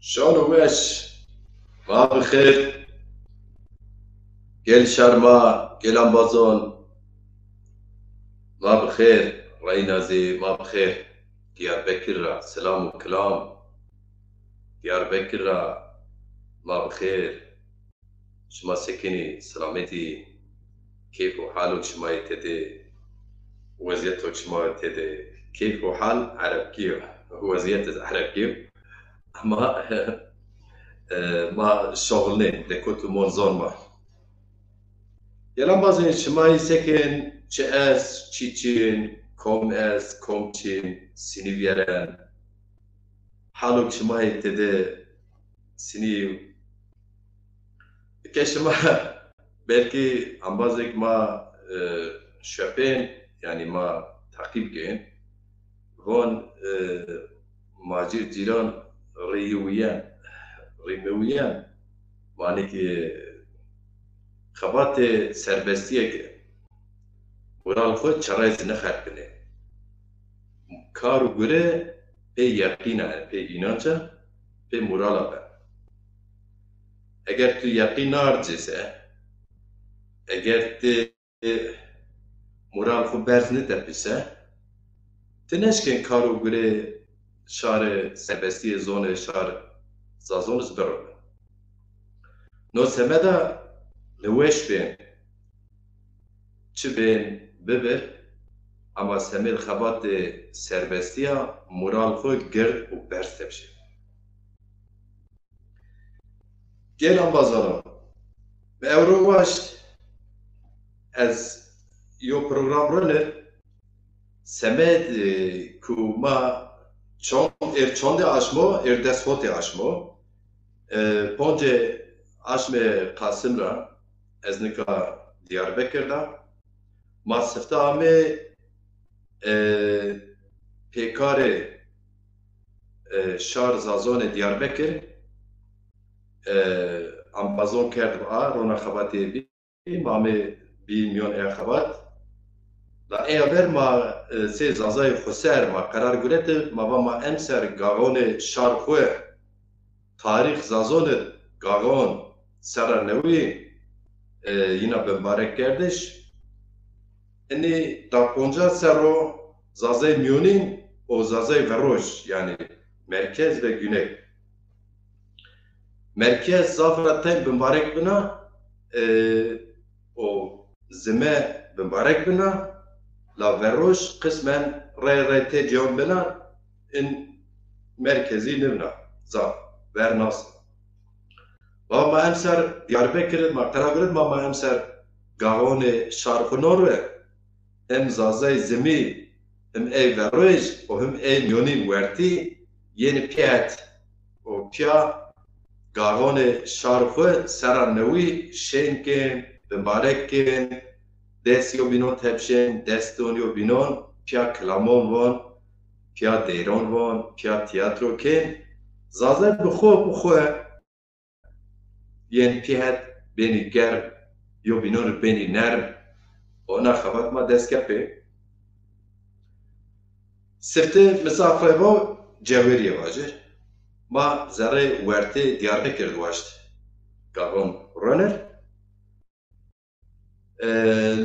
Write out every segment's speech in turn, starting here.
شلونش؟ ما بخير. قل شرما قل أمبازون ما بخير. رينازي ما بخير. ديار بكر سلام وكلام. ديار بكر ما بخير. شما سكني سلامتي كيف وحالك شما يتدي وزيتك شما يتدي كيف وحال عرب كيف وزيت عرب كيف ما ما شغلين دكوت منظر ما يلا بازين شما يسكن چاس چيچين كوم اس كوم چين سيني بيرن حالك شما يتدي سيني كشما belki ambazek ma şöpen yani ma takip gen von macir cilan rimewiyan mani ki xabat serbestiye ki oral xo çarayz ne xarpine karu göre pe yakina pe inanca pe morala be eğer tu yakin arcese eğer te moral xo berz ne tepise teneşken karu göre şare serbestiye zone şare zazon zbero no semeda leweş ben çi ben beber ama semel xabat serbestiye moral xo gerd u berz tepşe gel ambazano ve Eurowaş ez yo program runner semed kuma çonde aşmo despoti aşmo ponce aşme Kasımra ez nika Diyarbakır'da masifta ame pekare şar zazone Diyarbakır ambazon kerdim a rona xabatê bî mamê 1 milyon xabat la ever ma sê zazayê xweser ma qerar gulete ma ma em ser gavonê şar xwe tarîx zazonê gavon sera newî yîna bimbarek kerdiş enê da ponca sero zazayê Myûnîn û zazayê Veroj yani merkez ve güney merkez zafra tem bimbarek bina o zime bimbarek bina la Veroj kısmen re te cihan bina in merkezi nirna zaf vernas ma emser Diyarbakır ma Qaragirid ma emser gavone şarkınor ve hem zazay zimi hem ey Veroj o hem ey Myûnîn wertî yeni piyat o piya gavone şarkı sera newî şenken bimbareken destiyo binon tepşen destoniyo binon piya klamon van piya deyran van piya tiyatro ken zazay bixwe yen piyat beni germ yo binon beni nerm ona xabat ma destkepe sirte misafir va cevheriye vacir ma zerre werte Diyarbakır dwaşt gavon runner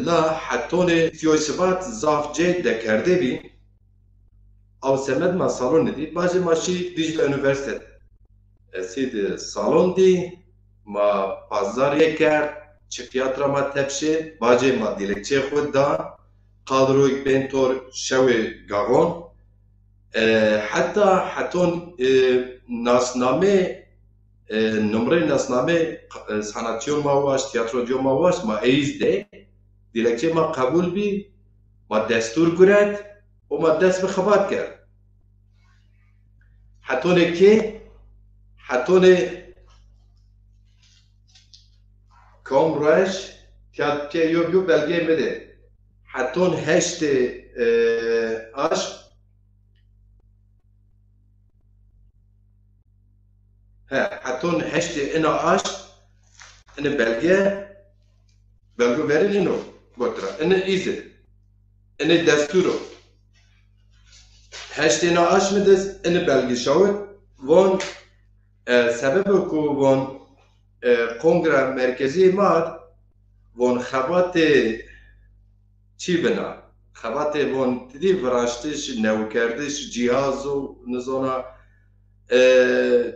la hatone tiyoysivat zafce dekerde bi av semed ma salonedi baje maşi Dicle Üniversite esid salon di ma pazar yeker çiftiyatra ma tepşe baje ma dilekçe xud da qadroy bentor şewe gavon hatta haton nasname numre nasname sanatçı ma vaş tiyatrocu ma vaş ma eizde dilekçe ma kabul bi ma destur kuret o ma dest bi xabat ker hatone ki hatone komraş tiyatro yo belge mede haton heşte aş hatun heşti ina aş ina belge verin ino botra ina izi ina desturo heşti ina aş mı des ina belge şavut von سبب کو وان کنگره مرکزی ماد وان خبات چی بنا خبات وان دیدی وراشتش نوکردش جهاز و نزانا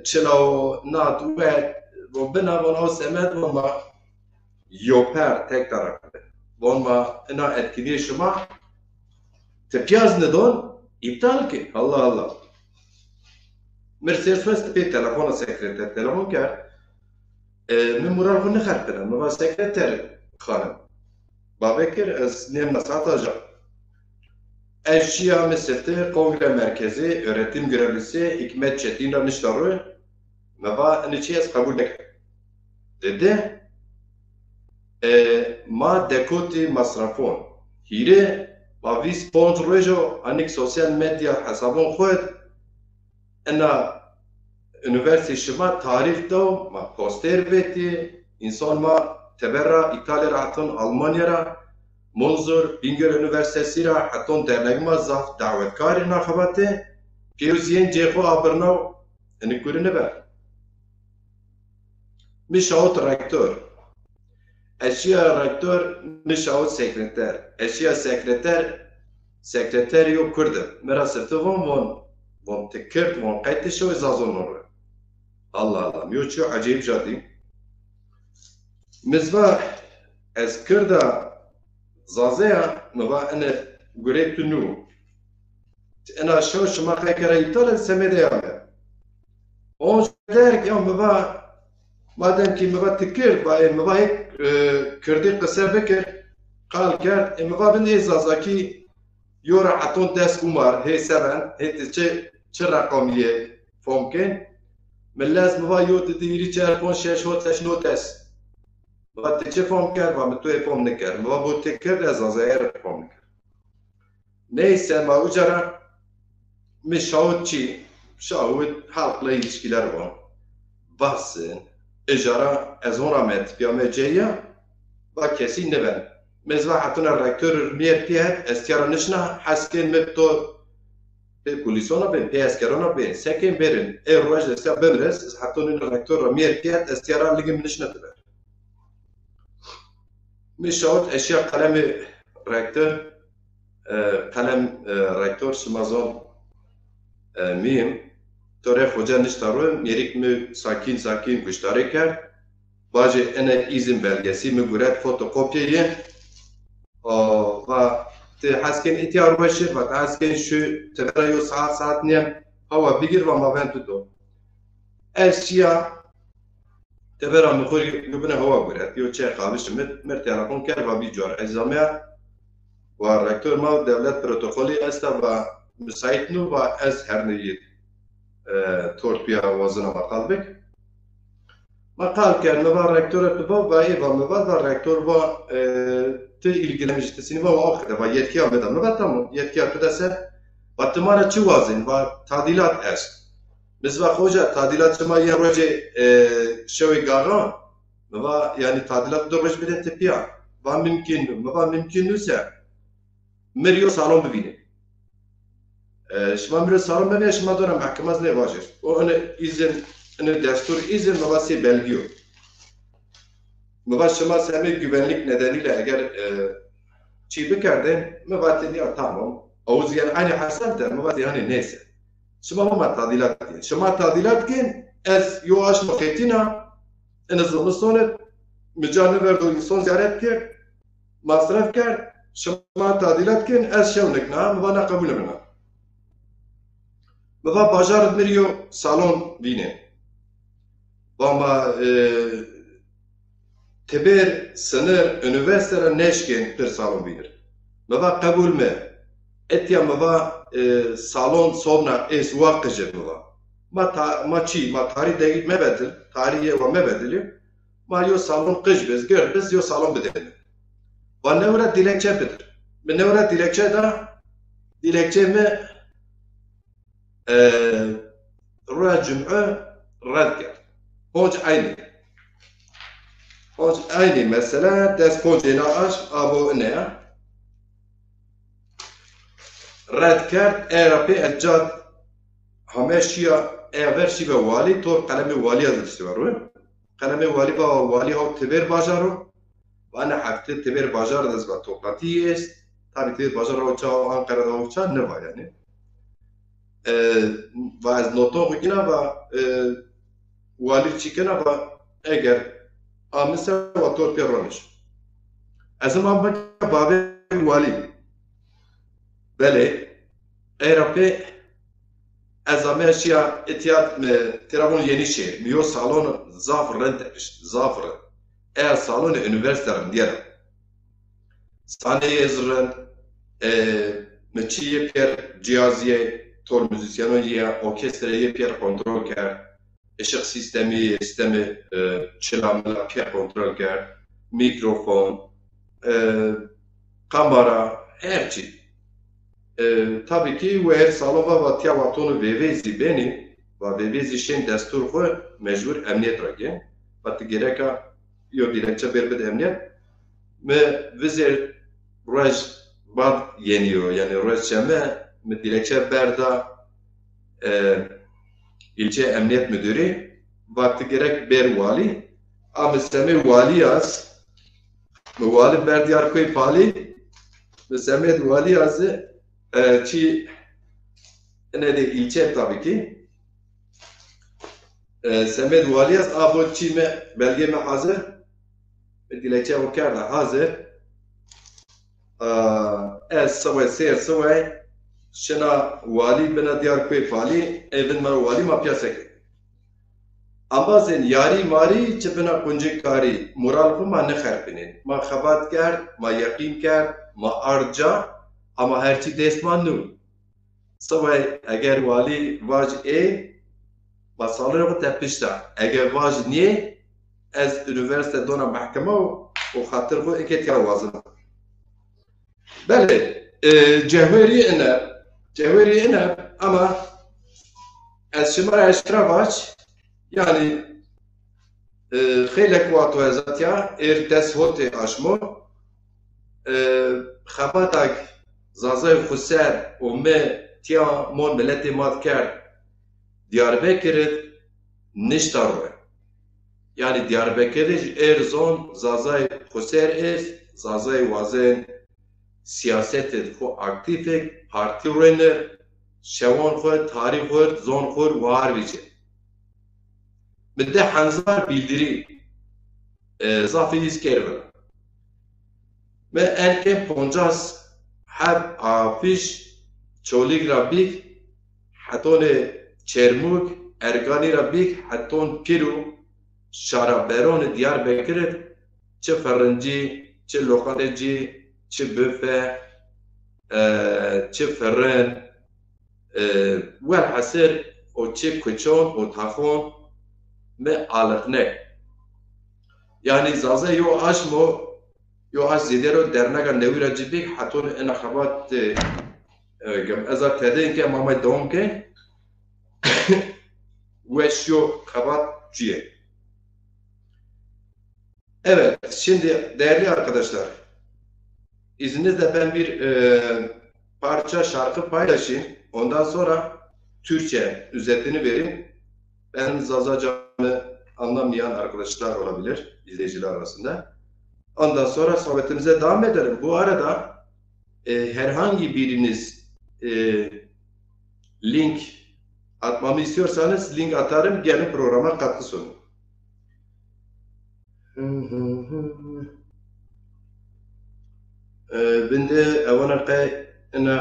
چلاو نات وان بنا وان او سمت وان ما یوپر تک طرف وان ما انا اتکیلی شما تپیاز ندون iptal ki Allah Allah Mercedes pe telefona sekreter telefon kar من مرار خو نخرب کنم ما سکرتر خانم بابکر از نیم نساتا جا Eşya Mesete Kongre Merkezi Öğretim Görevlisi Hikmet Çetin Danıştarı meva niçiyiz kabul dedi ma dekoti masrafon hire bavi sponsorojo anik sosyal medya hesabon khod ana üniversite şima tarif da ma poster beti insan ma teberra İtalya rahatın Almanya'ra منظر بینگر üniversitesi را حتی درنگما زاف دعوتکاری نخواته پیروزین جیخو آبرناو انکوری نبر میشاوت رکتور اشیا رکتور میشاوت سکرتر اشیا سکرتریو کرده مرا سرتو وان تکرد وان قیتشو ازازون نوره الله الله میوچو عجیب جادی مزوا از کرده زازيا نبا أنا قريت نو أنا شو ما خير يطلع السميدة يا مه أون شدارك يوم مبا ما دام كي مبا تكير باي مبا هيك كردي قصة بكر قال كار مبا بني زازاكي يورا عطون داس كمار هي سبعن هي تشي رقمية ممكن من لازم مبا يوت تديري تلفون شاشة تشنو داس ما تيجي فهم كار ما متوي فهم نكر ما بوتكر لازم فهم نكر نيسا ما وجرا مش شاوتشي شاوت حلق لا ilişkiler var basın ijara ezonamet biyameciye bak kesin ne ben mezvahatuna rektör miyetiyet eskara nişna hasken mebto pe polisona ben pe eskarona ben sekin berin roj eska bemres hatun rektör miyetiyet eskara ligim nişna tber میشود اشیا قلم رکتور قلم رکتور شمازون میم توره خوجا نشتارو میریک می ساکین گشتاره کرد باجه انه ایزم belgesi mi guret fotokopyayı و تحسكن اتيار بشر و تحسكن شو تبرايو ساعت نيم هوا بيجر وما بين تدو اشيا تبرا مخور يبنى هوا برات يو تشي خابش مرت تلفون كر و بيجار ازامه و رکتور ما دولت پروتکلی است و مساعد نو و از هر نیت تورپیا وزنا مقال بک مقال کرد ما رکتور تو و ای و ما رکتور و te ilgilenmiştesini ve ahire ve yetki almadan mı tamam yetki yapıdasa batımara çuvazın ve tadilat est mesela hoca tadilat çama ya roje şoy garan ve yani tadilat doğruş bir tepiya ve mümkünse meriyo salon bibine şma meriyo salon bibine şma dönem mahkemaz ne vajir o onu izin onu destur izin mevasi belgiyo Mıva şema semi güvenlik nedeniyle eğer çiğ bikerdin mıvatın ya tamam Oğuz yani aynı hasandır mıvat yani neyse şema mıva tadilat değil şema tadilat kin ez yo aş maketina en azından sonra mücadele verdi insan ziyaret kir masraf kir şema tadilat kin ez şevnek na mıva na kabul emina mıva bajar miriyo salon bine ama تبر سنر üniversitede neşken bir salon bilir. Meva kabul me. Etya meva salon sonra es vakıcı meva. Ma tarih değil mebedil. Tarihe ve mebedili. Ma yo salon kış biz gör biz yo salon bedelim. Ve nevra dilekçe bedir. Ben nevra dilekçe da dilekçe mi rüya cüm'ü red ker. Hoca aynı. aynı mesele dest poncena aş abo ne red kert ERP ecad hameşiya eğer şive vali tor kalemi vali yazıcısı var. Kalemi vali ba vali ha teber bajaro. Bana hafte teber bajar dezba toplantı est. Tabii teber bajar ha çağ Ankara'da ha çağ ne var yani. و از نوتو بگیرم و والی چیکن و اگر آمسه و تور پیرانش از ما بابه والی بله ایرپی از امریکا اتیاد ترابون یعنی شهر میو سالن زافر رندش زافر سالن üniversitelerin diğer saniye ezren مچی پر جیازیه تور موزیسیانویه orkestrayı پر kontrol کرد اشق sistemi çelamla پر kontrol کرد mikrofon kamera her şey tabii ki ve her salova ve tiyavatonu vevezi beni ve vevezi şen destur koy mecbur emniyet rage batı gereka yo dilekçe berbed emniyet ve vizer raj bad yeniyor yani rejime dilekçe berda ilçe emniyet müdürü vakti gerek ber vali ama semi vali yaz vali berdiyar koy pali ve semi vali yazı çi ne de ilçe tabii ki semi vali yaz abo çi me belge me hazır dilekçe o karda hazır سوای سیر سوای شنا والی بنا دیار کوی پالی ایون ما والی ما پیاسه که اما زین یاری ماری چه بنا کنجی کاری مورال خو ما نخر بینین ما خبات کرد ما یقین کرد ما ارجا اما هرچی دستمان نو سوای اگر والی واج ما سالر رو تپشتا اگر واج نیه از üniversite دونا محکمه و خاطر خو اکت یا وازن بله cevheri iner ama az şımara eştravaç yani خیلی kuatu ezatya des hote aşmo xabatak zazay xuser o me tia mon milleti mat kerd Diyarbakır niştar yani Diyarbakır erzon zazay xuser zazay vazen siyasetet xo aktifek parti rene şevan xo tarih xo zon xo var biçe bide hanzar bildiri zafi iskerve ve erken poncas hep afiş çolik rabik hatone çermuk ergani rabik haton piru şaraberon Diyarbakır çe fırıncı çe lokantacı çe büfe çe fırın vel hasır o çe küçon o tafon ve alıkne yani zaza yo aşmo yo aş zidero dernaga nevira cibik hatun ena xabat gem azar tedin ke mama doğum ke ve şu xabat ciye. Evet, şimdi değerli arkadaşlar, izninizle ben bir parça şarkı paylaşayım. Ondan sonra Türkçe özetini vereyim. Benim Zazaca'mı anlamayan arkadaşlar olabilir izleyiciler arasında. Ondan sonra sohbetimize devam edelim. Bu arada herhangi biriniz link atmamı istiyorsanız link atarım. Gelin programa katkı sunun. بنده أولا قاي أنا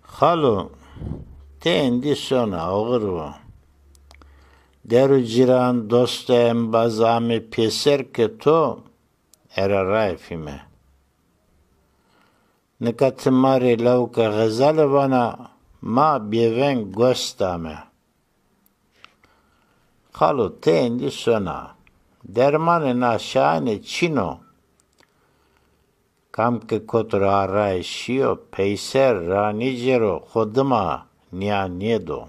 خالو تندی سونا آغرو درو جیران دوستم بازامی پیسر که تو ارا رایفیمه نکاتماری لوکا غزال وانا ما بیوین گوستامه خالو تندی سونا درمان ناشانه چینو کام که کتر آرای شیو پیسر رانی جرو خودما نیا نیدو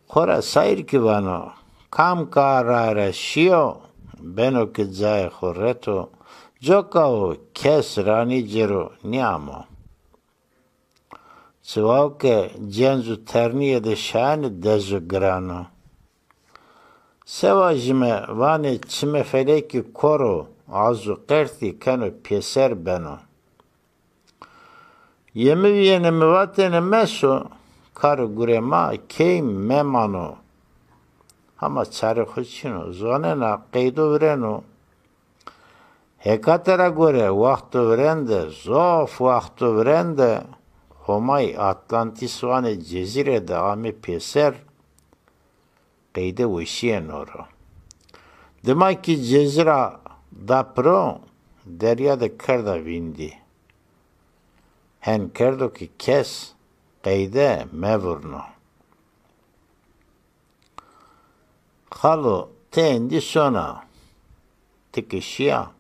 خورا سایر کی بانو کام که آرای شیو بنو که زای خورتو Jokao kes rani jero niamo. Cvauke genzu terniye de şani dezu grano. Sevajime vane çime feleki koro azu kerti kano pieser beno. Yemi vienemi vatene meso karu gurema keim memano. Ama çare hoçino zonena qeydo vreno. Hekatera gore vaktu vrende zof vaktu vrende homay Atlantis vane cezirede ame pieser qeyde vişiyen oro. Demek ki cezira dapro deryada kerda vindi. Hen kerdo ki kes qeyde mevurno. Xalo tendi sona tikişiya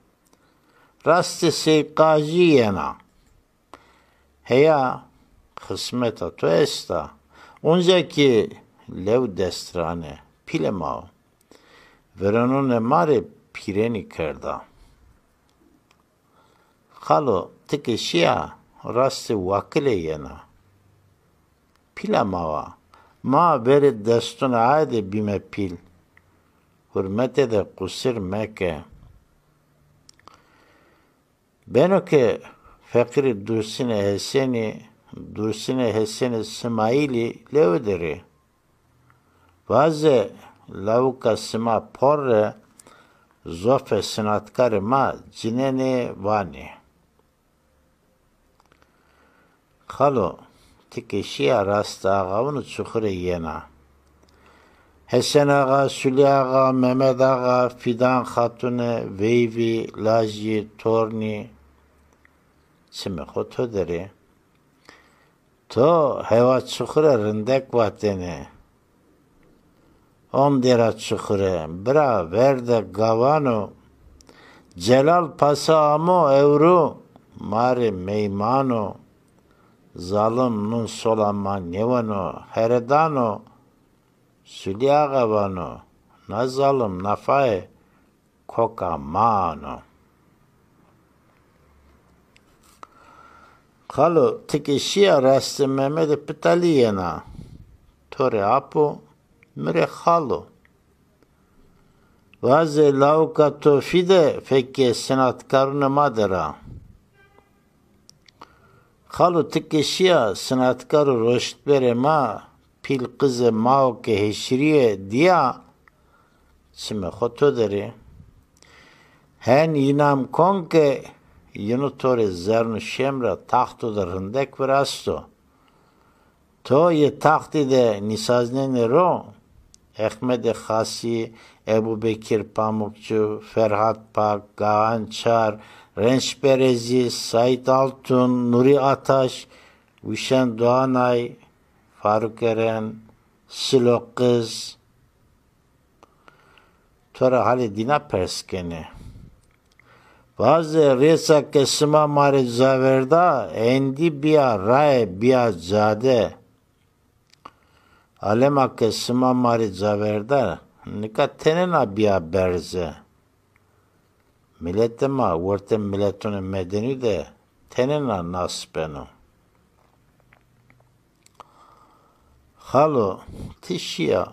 rastı seyqaji yena. Heya kısmeta to esta. Onzaki lev destrane pilemao. Veranone mare pireni kerda. Xalo tikişiya rastı vakile yena. Pilemava. Ma beri destuna ayde bime pil. Hürmete de kusir meke. Benoke fakiri dursine heseni Smaili levderi. Vaze lavuka sima porre zofe sanatkari ma cinene vani. Xalo tikişiya rasta ağavunu çukure yena. Hesen Ağa, Süley Ağa, Mehmet Ağa, Fidan Hatune, Veyvi, Laji, Torni, Çimekho to deri. To heva çukure rindek vatene. Ondera çukure, bra verde gavano, Celal pasamo evru, mari meymano, zalim nun solama nevano, heredano, Sülya vano, nazalım nafae koka mano. Xalo tikişiya rastı Mehmet pitaliyena. Tore apo mire xalo. Vaze lauka to fide fekke sanatkarını madera. Xalo tikişiya sanatkarı roştbere ma pil kızı mauke heşriye diya çime xoto deri. Hen yinam konke yunutore zernu şemra taxtu da rındek verasto. To ye taxti de nisaznene ro Ahmed Khasi, Ebu Bekir Pamukçu, Ferhat Pak, Gahan Çar, Renç Berezi, Sait Altun, Nuri Ataş, Vişen Doğanay, Faruk Eren, Silo Kız, Tora hali dina perskeni. Bazı resa kesima mari zaverda endi biya rae biya zade. Alema kesima mari zaverda nika tenena biya berze. Millete ma vorte milletun medeni de tenena naspenu. Halo tişiya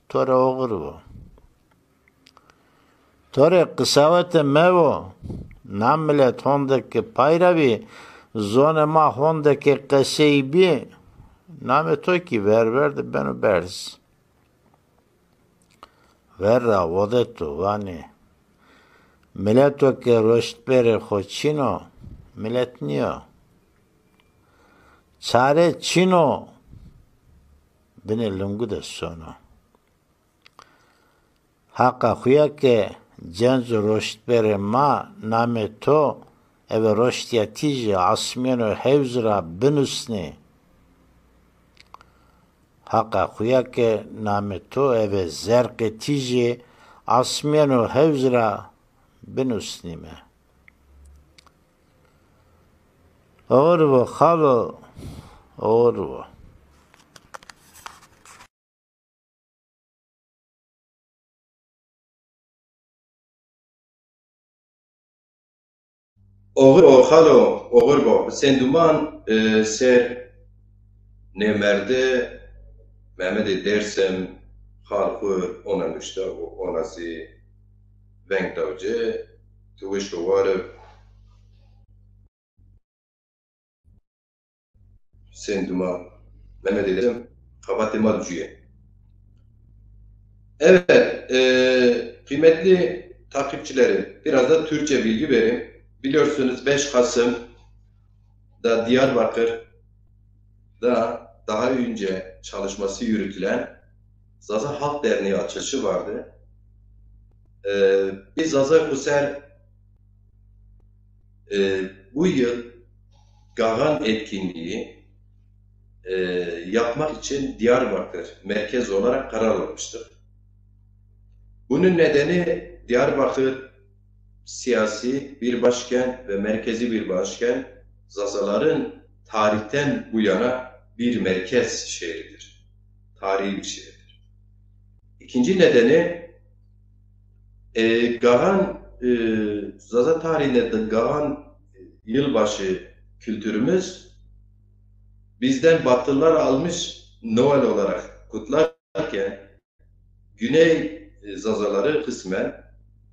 tora oğru. Tore kısavete mevo nam millet hondaki payravi zone ma hondaki kaseybi name to ki ver de beni berz. Verra vodetu vani. Milleto ke roştbere hoçino millet niyo. Çare çino beni lungu de sono. Haka huya ke cenzu roştbere ma name to eve roştiya tiji asmiyano hevzra binusni. Haka huya ke name to eve zerke tiji asmiyano hevzra binusni me. Orvo halo orvo. Oğur o halo, oğur bo. Sen duman ser ne merde Mehmet dersem halkı ona nüşte ona si venk davcı tuviş varı sen duman Mehmet dersem kabati madcuye. Evet, kıymetli takipçilerim, biraz da Türkçe bilgi vereyim. Biliyorsunuz 5 Kasım'da Diyarbakır'da daha önce çalışması yürütülen Zaza Halk Derneği açılışı vardı. Biz Zaza Kuser bu yıl Gagan etkinliği yapmak için Diyarbakır merkez olarak karar almıştık. Bunun nedeni Diyarbakır siyasi bir başkent ve merkezi bir başkent, Zazaların tarihten bu yana bir merkez şehridir. Tarihi bir şehirdir. İkinci nedeni Gahan Zaza tarihinde de Gahan yılbaşı kültürümüz bizden Batılılar almış Noel olarak kutlarken Güney Zazaları kısmen,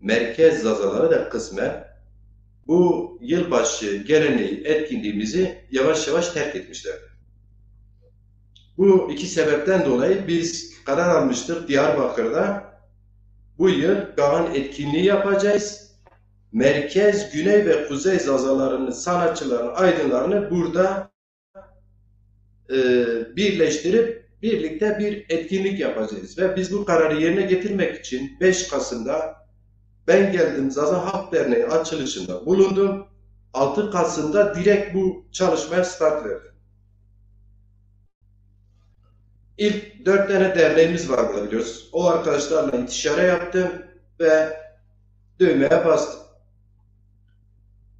merkez Zazaları da kısmen bu yılbaşı geleneği, etkinliğimizi yavaş yavaş terk etmişler. Bu iki sebepten dolayı biz karar almıştık Diyarbakır'da bu yıl Gahan etkinliği yapacağız. Merkez, Güney ve Kuzey Zazalarının, sanatçılarının, aydınlarını burada birleştirip birlikte bir etkinlik yapacağız. Ve biz bu kararı yerine getirmek için 5 Kasım'da ben geldim Zaza Halk Derneği açılışında bulundum. 6 Kasım'da direkt bu çalışmaya start verdim. İlk 4 tane derneğimiz var burada biliyoruz. O arkadaşlarla istişare yaptım ve düğmeye bastım.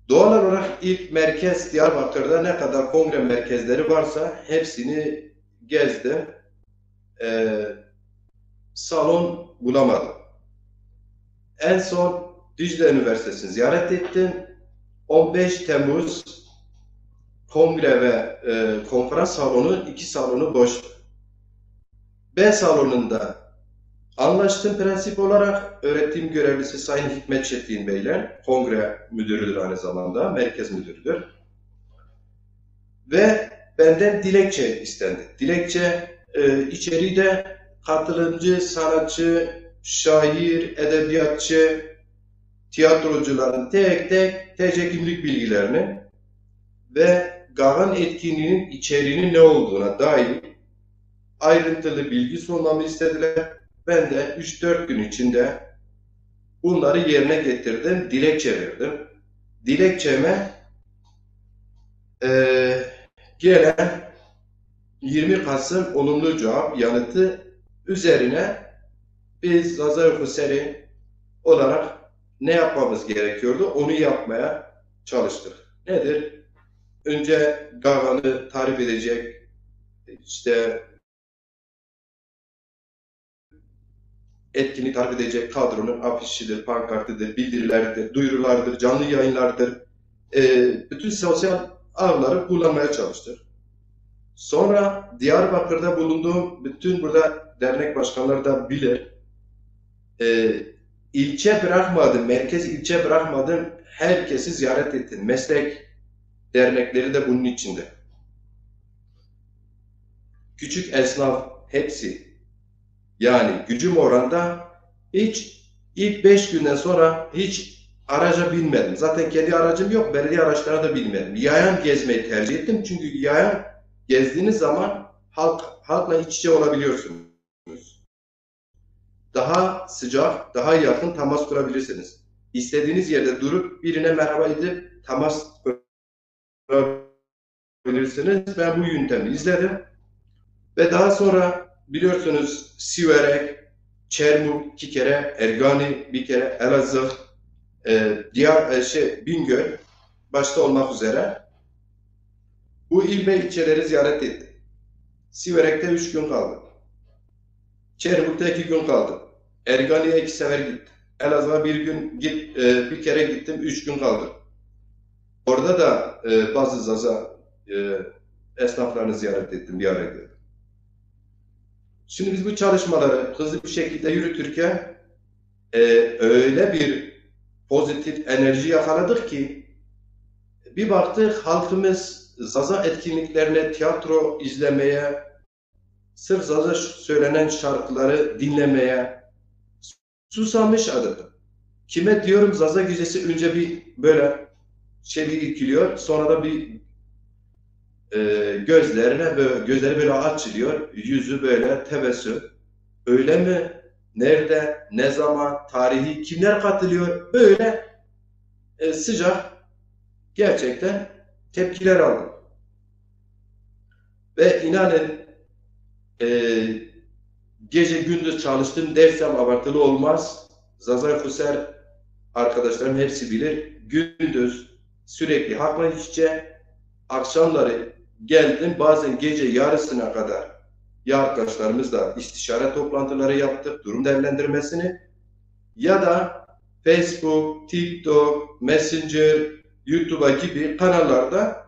Doğal olarak ilk merkez Diyarbakır'da ne kadar kongre merkezleri varsa hepsini gezdim. Salon bulamadım. En son Dicle Üniversitesi'ni ziyaret ettim. 15 Temmuz kongre ve konferans salonu, 2 salonu boş. B salonunda anlaştım prensip olarak öğretim görevlisi Sayın Hikmet Çetin Bey'le, kongre müdürüdür aynı zamanda, merkez müdürüdür. Ve benden dilekçe istendi. Dilekçe içeriği de katılımcı, sanatçı, şair, edebiyatçı, tiyatrocuların tek tek TC kimlik bilgilerini ve Gagan etkinliğinin içeriğinin ne olduğuna dair ayrıntılı bilgi sunmamı istediler. Ben de 3-4 gün içinde bunları yerine getirdim, dilekçe verdim. Dilekçeme gelen 20 Kasım olumlu cevap yanıtı üzerine biz Zaza Hüseyin olarak ne yapmamız gerekiyordu? Onu yapmaya çalıştık. Nedir? Önce Gagan'ı tarif edecek, işte etkinlik tarif edecek kadronun afişidir, pankartıdır, bildirileridir, duyurulardır, canlı yayınlardır. Bütün sosyal ağları kullanmaya çalıştık. Sonra Diyarbakır'da bulunduğum bütün burada dernek başkanları da bilir. İlçe bırakmadım, merkez ilçe bırakmadım. Herkesi ziyaret ettim. Meslek dernekleri de bunun içinde. Küçük esnaf hepsi. Yani gücüm oranda hiç ilk 5 günden sonra hiç araca binmedim. Zaten kendi aracım yok. Belediye araçlarına da binmedim. Yayan gezmeyi tercih ettim. Çünkü yayan gezdiğiniz zaman halkla iç içe olabiliyorsunuz. Daha sıcak, daha yakın temas kurabilirsiniz. İstediğiniz yerde durup birine merhaba edip temas kurabilirsiniz. Ben bu yöntemi izledim. Ve daha sonra biliyorsunuz Siverek, Çermuk 2 kere, Ergani bir kere, Elazığ, Bingöl başta olmak üzere bu il ve ilçeleri ziyaret ettim. Siverek'te 3 gün kaldım. Çermuk'ta 2 gün kaldım. Ergani'ye 2 sefer gittim. Elazığ'a bir kere gittim, 3 gün kaldım. Orada da bazı Zaza esnaflarını ziyaret ettim, bir araya geldim. Şimdi biz bu çalışmaları hızlı bir şekilde yürütürken öyle bir pozitif enerji yakaladık ki bir baktık halkımız Zaza etkinliklerine, tiyatro izlemeye, sırf Zaza söylenen şarkıları dinlemeye susamış adeta. Kime diyorum Zaza gecesi önce bir böyle bir irkiliyor, sonra da bir gözleri böyle açılıyor, yüzü böyle tebessüm. Öyle mi? Nerede? Ne zaman? Tarihi? Kimler katılıyor? Böyle sıcak gerçekten tepkiler aldım. Ve inanın e, gece gündüz çalıştım dersem abartılı olmaz. Zaza Fuser arkadaşlarım hepsi bilir. Gündüz sürekli hakla iç içe, akşamları geldim bazen gece yarısına kadar ya arkadaşlarımızla istişare toplantıları yaptık, durum değerlendirmesini ya da Facebook, TikTok, Messenger, YouTube'a gibi kanallarda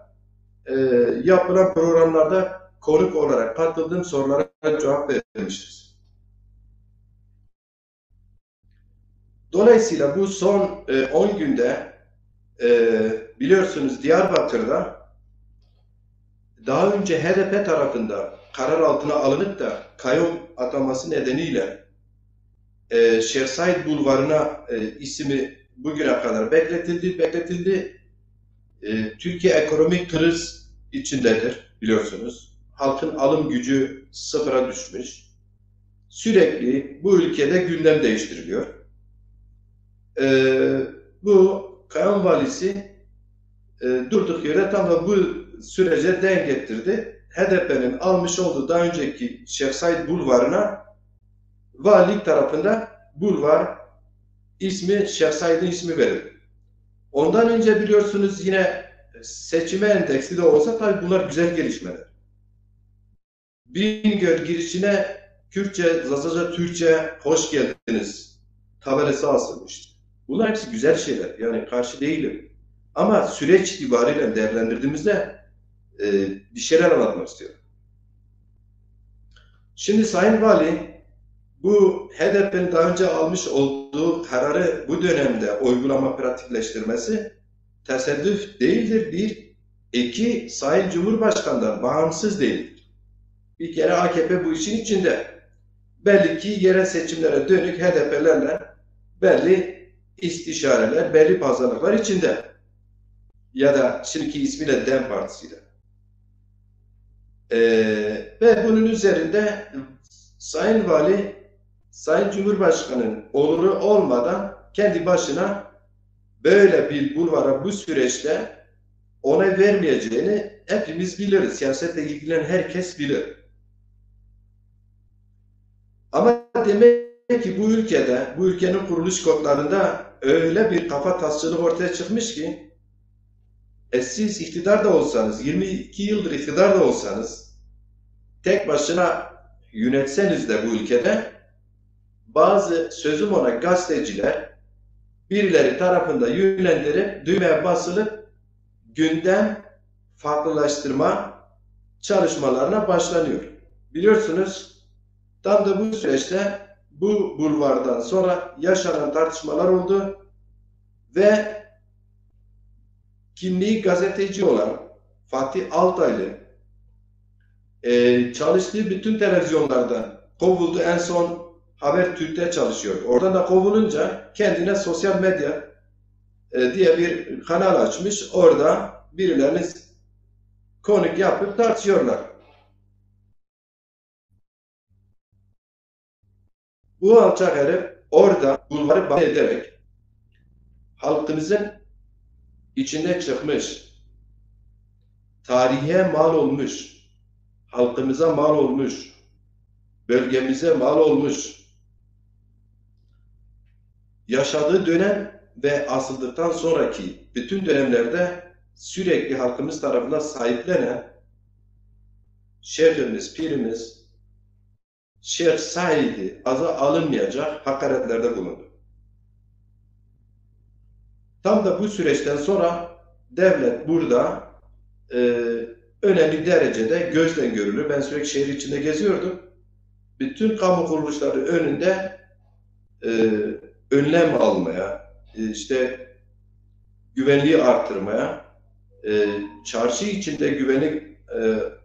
yapılan programlarda konuk olarak katıldığım sorulara cevap vermişiz. Dolayısıyla bu son 10 günde biliyorsunuz Diyarbakır'da daha önce HDP tarafında karar altına alınıp da kayyum ataması nedeniyle Şeyh Said Bulvarı'na ismi bugüne kadar bekletildi. Türkiye ekonomik kriz içindedir biliyorsunuz. Halkın alım gücü sıfıra düşmüş. Sürekli bu ülkede gündem değiştiriliyor. Bu Kayyum Valisi durduk yere tam da bu sürece denk getirdi. HDP'nin almış olduğu daha önceki Şeyh Said Bulvarı'na valilik tarafından bulvar ismi Şeyh Said'in ismi verildi. Ondan önce biliyorsunuz yine seçime endeksli de olsa tabii bunlar güzel gelişmeler. Bingöl girişine Kürtçe, Zazaca Türkçe hoş geldiniz tabelası asılmıştı. Bunlar hepsi güzel şeyler. Yani karşı değilim. Ama süreç itibariyle değerlendirdiğimizde bir şeyler anlatmak istiyorum. Şimdi Sayın Vali bu HDP'nin daha önce almış olduğu kararı bu dönemde uygulama pratikleştirmesi tesadüf değildir. Bir, iki, Sayın Cumhurbaşkanı'ndan bağımsız değildir. Bir kere AKP bu işin içinde. Belli ki yerel seçimlere dönük HDP'lerle belli istişareler, belli pazarlıklar içinde. Ya da şimdiki ismiyle DEM Partisi'yle. Ve bunun üzerinde Sayın Vali, Sayın Cumhurbaşkanı'nın oluru olmadan kendi başına böyle bir bulvara bu süreçte onay vermeyeceğini hepimiz biliriz. Siyasetle ilgilenen herkes bilir. Ama demek ki bu ülkede, bu ülkenin kuruluş kodlarında öyle bir kafa tasçılığı ortaya çıkmış ki siz iktidar da olsanız, 22 yıldır iktidar da olsanız, tek başına yönetseniz de bu ülkede bazı sözüm ona gazeteciler birileri tarafında yönlendirip düğmeye basılıp gündem farklılaştırma çalışmalarına başlanıyor. Biliyorsunuz tam da bu süreçte bu bulvardan sonra yaşanan tartışmalar oldu ve kimliği gazeteci olan Fatih Altaylı çalıştığı bütün televizyonlarda kovuldu. En son Habertürk'te çalışıyor. Oradan da kovulunca kendine sosyal medya diye bir kanal açmış. Orada birilerini konuk yapıp tartışıyorlar. Bu alçak herif orada bulvarı bahane ederek halkımızın içinde çıkmış, tarihe mal olmuş, halkımıza mal olmuş, bölgemize mal olmuş, yaşadığı dönem ve asıldıktan sonraki bütün dönemlerde sürekli halkımız tarafından sahiplenen şeyhimiz, pirimiz Şeyh Said'i aza alınmayacak hakaretlerde bulundu. Tam da bu süreçten sonra devlet burada e, önemli derecede gözden görülür. Ben sürekli şehir içinde geziyordum. Bütün kamu kuruluşları önünde e, önlem almaya, işte güvenliği arttırmaya, çarşı içinde güvenlik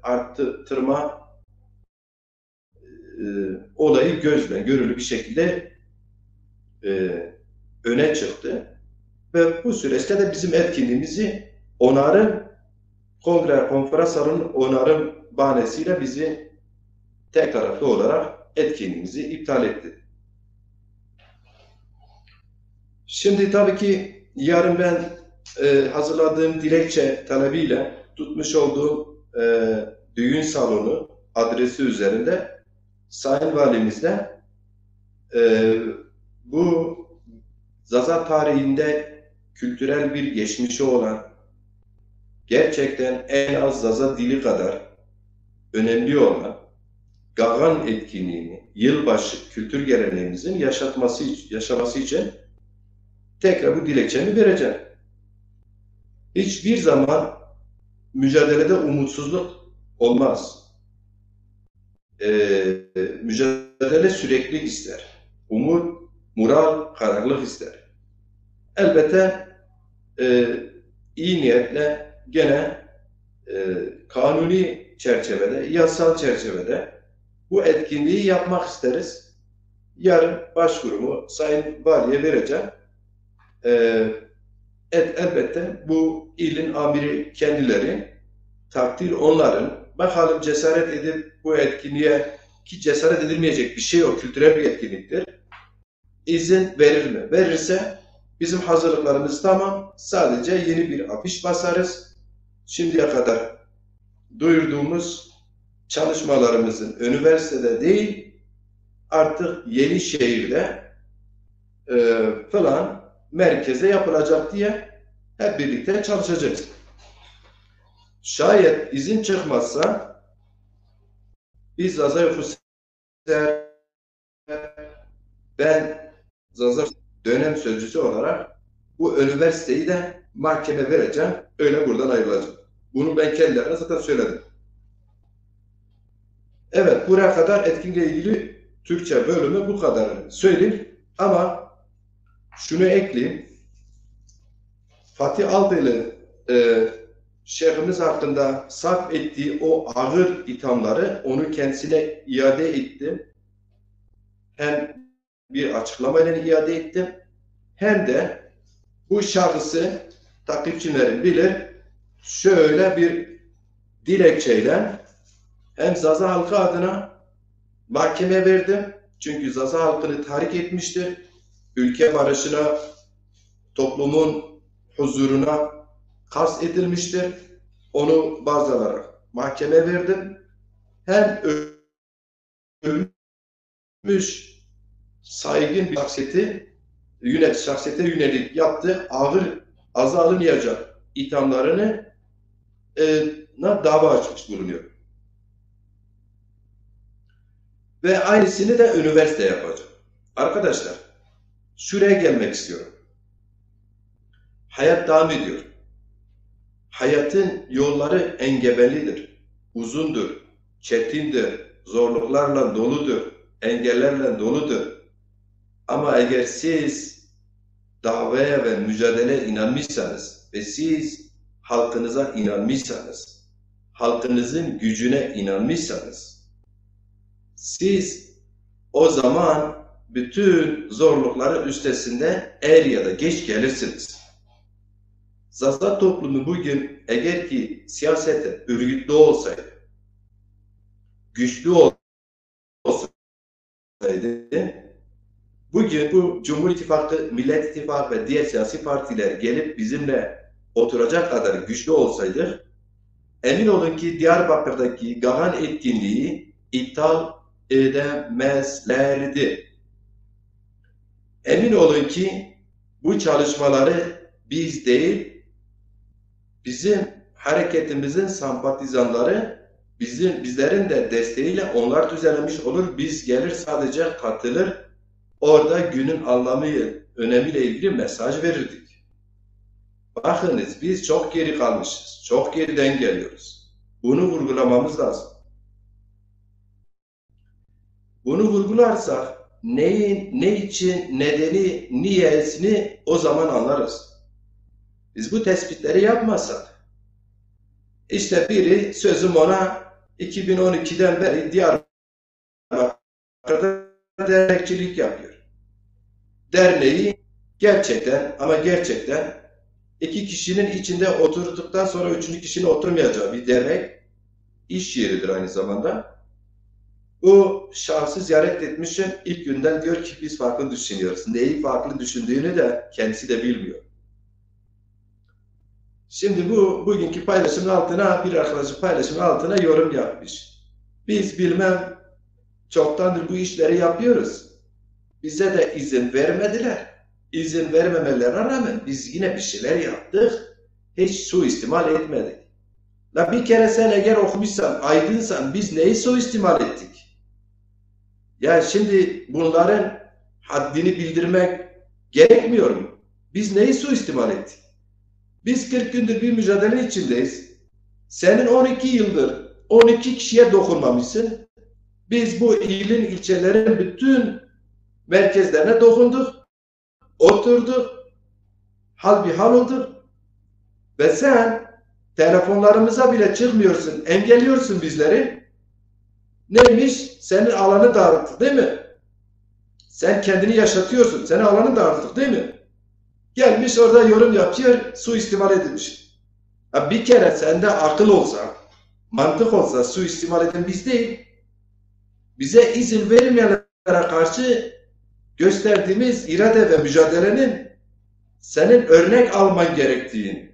arttırma olayı gözle görülür bir şekilde öne çıktı. Ve bu süreçte de bizim etkinliğimizi onarım, kongre konferans salonunun onarım bahanesiyle bizi tek taraflı olarak etkinliğimizi iptal etti. Şimdi tabii ki yarın ben hazırladığım dilekçe talebiyle tutmuş olduğum düğün salonu adresi üzerinde Sayın Valimizle bu Zaza tarihinde kültürel bir geçmişi olan, gerçekten en az Zaza dili kadar önemli olan Gagan etkinliğini, yılbaşı kültür geleneğimizin yaşaması için tekrar bu dilekçemi vereceğim. Hiçbir zaman mücadelede umutsuzluk olmaz. Mücadele sürekli ister. Umut, moral, kararlılık ister. Elbette iyi niyetle gene kanuni çerçevede, yasal çerçevede bu etkinliği yapmak isteriz. Yarın başvurumu Sayın Vali'ye vereceğim. Elbette bu ilin amiri kendileri, takdir onların. Bakalım cesaret edip bu etkinliğe, ki cesaret edilmeyecek bir şey yok, kültürel bir etkinliktir, İzin verir mi? Verirse bizim hazırlıklarımız tamam. Sadece yeni bir afiş basarız. Şimdiye kadar duyurduğumuz çalışmalarımızın üniversitede değil, artık Yenişehir'de falan merkeze yapılacak diye hep birlikte çalışacağız. Şayet izin çıkmazsa biz Zaza Yufuser, ben Zaza dönem sözcüsü olarak bu üniversiteyi de mahkeme vereceğim. Öyle buradan ayrılacağım. Bunu ben kendilerine zaten söyledim. Evet, buraya kadar etkinliğe ilgili Türkçe bölümü bu kadar söyleyeyim. Ama şunu ekleyeyim. Fatih Altaylı şeyhimiz hakkında sarf ettiği o ağır ithamları onu kendisine iade ettim. Hem bir açıklamayla iade ettim. Hem de bu şahsı takipçilerim bilir, şöyle bir dilekçeyle hem Zaza halkı adına mahkemeye verdim. Çünkü Zaza halkını tahrik etmiştir. Ülke barışına, toplumun huzuruna kast edilmiştir. Onu baz alarak mahkemeye verdim. Hem ölmüş saygın bir şahsiyete yönelik yaptığı ağır, aza alınmayacak ithamlarını dava açmış bulunuyor. Ve aynısını da üniversite yapacak. Arkadaşlar, şuraya gelmek istiyorum. Hayat devam ediyor. Hayatın yolları engebelidir, uzundur, çetindir, zorluklarla doludur, engellerle doludur. Ama eğer siz davaya ve mücadeleye inanmışsanız ve siz halkınıza inanmışsanız, halkınızın gücüne inanmışsanız, siz o zaman bütün zorlukları üstesinden er ya da geç gelirsiniz. Zaza toplumu bugün eğer ki siyasete örgütlü olsaydı, güçlü olsaydı, bugün bu Cumhur İttifakı, Millet İttifakı ve diğer siyasi partiler gelip bizimle oturacak kadar güçlü olsaydı, emin olun ki Diyarbakır'daki Gahan etkinliği iptal edemezlerdi. Emin olun ki bu çalışmaları biz değil, bizim hareketimizin sempatizanları, bizlerin de desteğiyle onlar düzenlemiş olur. Biz gelir sadece katılır, orada günün anlamı, önemiyle ilgili mesaj verirdik. Bakınız biz çok geri kalmışız. Çok geriden geliyoruz. Bunu vurgulamamız lazım. Bunu vurgularsak neyin, ne için, nedeni, niyesini o zaman anlarız. Biz bu tespitleri yapmasak, işte biri sözüm ona 2012'den beri Diyarbakır'da dernekçilik yapıyor. Derneği gerçekten ama gerçekten iki kişinin içinde oturduktan sonra üçüncü kişinin oturmayacağı bir dernek, iş yeridir aynı zamanda. Bu şahsı ziyaret etmişim. İlk günden diyor ki biz farklı düşünüyoruz. Neyi farklı düşündüğünü de kendisi de bilmiyor. Şimdi bugünkü paylaşımın altına bir arkadaşın paylaşımın altına yorum yapmış. Biz bilmem çoktandır bu işleri yapıyoruz. Bize de izin vermediler. İzin vermemelerine rağmen biz yine bir şeyler yaptık. Hiç suistimal etmedik. La bir kere sen eğer okumuşsan, aydınsan biz neyi suistimal ettik? Ya şimdi bunların haddini bildirmek gerekmiyor mu? Biz neyi suistimal ettik? Biz 40 gündür bir mücadele içindeyiz. Senin 12 yıldır 12 kişiye dokunmamışsın. Biz bu ilin, ilçelerin bütün merkezlerine dokunduk. Oturduk. Hal bir hal olduk. Ve sen telefonlarımıza bile çıkmıyorsun. Engelliyorsun bizleri. Neymiş? Senin alanı dağıttık değil mi? Sen kendini yaşatıyorsun. Senin alanı dağıttık değil mi? Gelmiş orada yorum yapıyor. Suistimal edilmiş. Ha bir kere sende akıl olsa, mantık olsa suistimal eden biz değil. Bize izin verilmeyenlere karşı gösterdiğimiz irade ve mücadelenin senin örnek alman gerektiğini.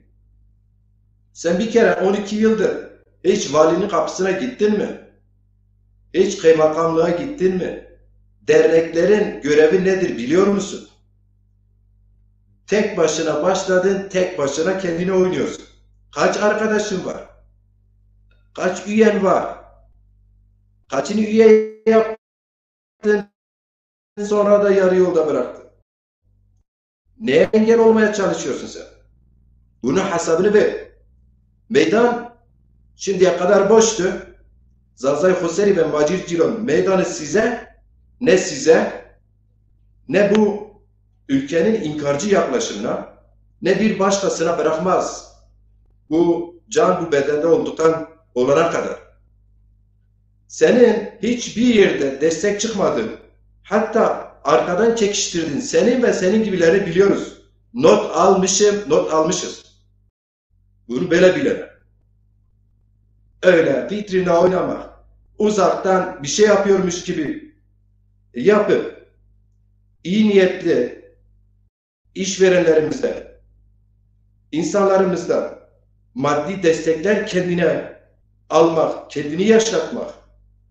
Sen bir kere 12 yıldır hiç valinin kapısına gittin mi? Hiç kaymakamlığa gittin mi? Derneklerin görevi nedir biliyor musun? Tek başına başladın, tek başına kendini oynuyorsun. Kaç arkadaşın var? Kaç üyen var? Kaçını üye yaptın, sonra da yarı yolda bıraktın? Neye engel olmaya çalışıyorsun sen? Bunun hesabını ver. Meydan şimdiye kadar boştu. Zalzay Hoseri ve Macir Cilon meydanı size ne bu ülkenin inkarcı yaklaşımına ne bir başkasına bırakmaz. Bu can bu bedende olduktan olana kadar. Senin hiçbir yerde destek çıkmadın. Hatta arkadan çekiştirdin. Senin ve senin gibileri biliyoruz. Not almışız. Bunu böyle bilemem. Öyle vitrine oynamak, uzaktan bir şey yapıyormuş gibi yapıp iyi niyetli işverenlerimizden, insanlarımızdan maddi destekler kendine almak, kendini yaşatmak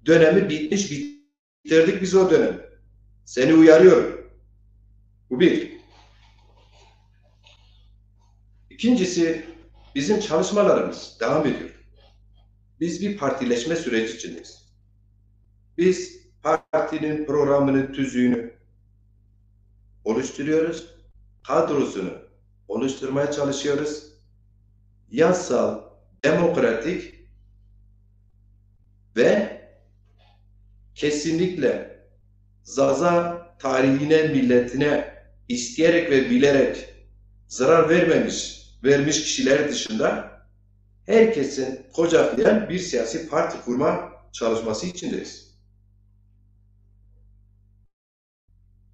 dönemi bitmiş, bitirdik biz o dönemi. Seni uyarıyorum. Bu bir. İkincisi, bizim çalışmalarımız devam ediyor. Biz bir partileşme süreci içindeyiz. Biz partinin programını, tüzüğünü oluşturuyoruz. Kadrosunu oluşturmaya çalışıyoruz. Yasal, demokratik ve kesinlikle Zaza tarihine, milletine isteyerek ve bilerek zarar vermiş kişiler dışında herkesin kucaklayan bir siyasi parti kurma çalışması içindeyiz.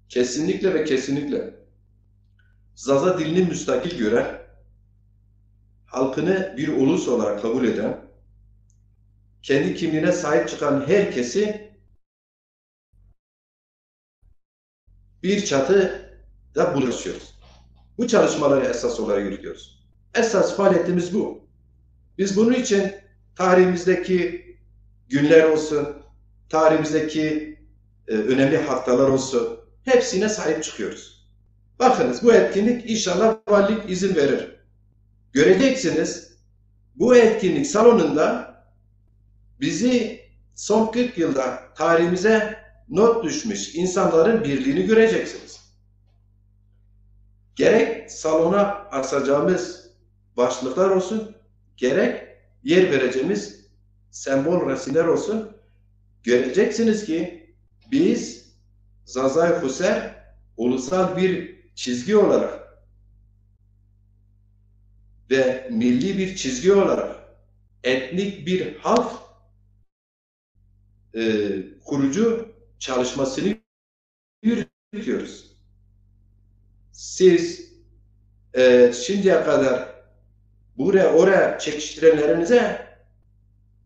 Kesinlikle ve kesinlikle Zaza dilini müstakil gören, halkını bir ulus olarak kabul eden, kendi kimliğine sahip çıkan herkesi bir çatıda buluşuyoruz. Bu çalışmaları esas olarak yürütüyoruz. Esas faaliyetimiz bu. Biz bunun için tarihimizdeki günler olsun, tarihimizdeki önemli haftalar olsun, hepsine sahip çıkıyoruz. Bakınız bu etkinlik inşallah valilik izin verir. Göreceksiniz bu etkinlik salonunda bizi son 40 yılda tarihimize not düşmüş insanların birliğini göreceksiniz. Gerek salona asacağımız başlıklar olsun, gerek yer vereceğimiz sembol resimler olsun. Göreceksiniz ki biz Zazay Huser ulusal bir çizgi olarak ve milli bir çizgi olarak etnik bir halk kurucu çalışmasını yürütüyoruz. Siz şimdiye kadar buraya oraya çekiştirenlerinize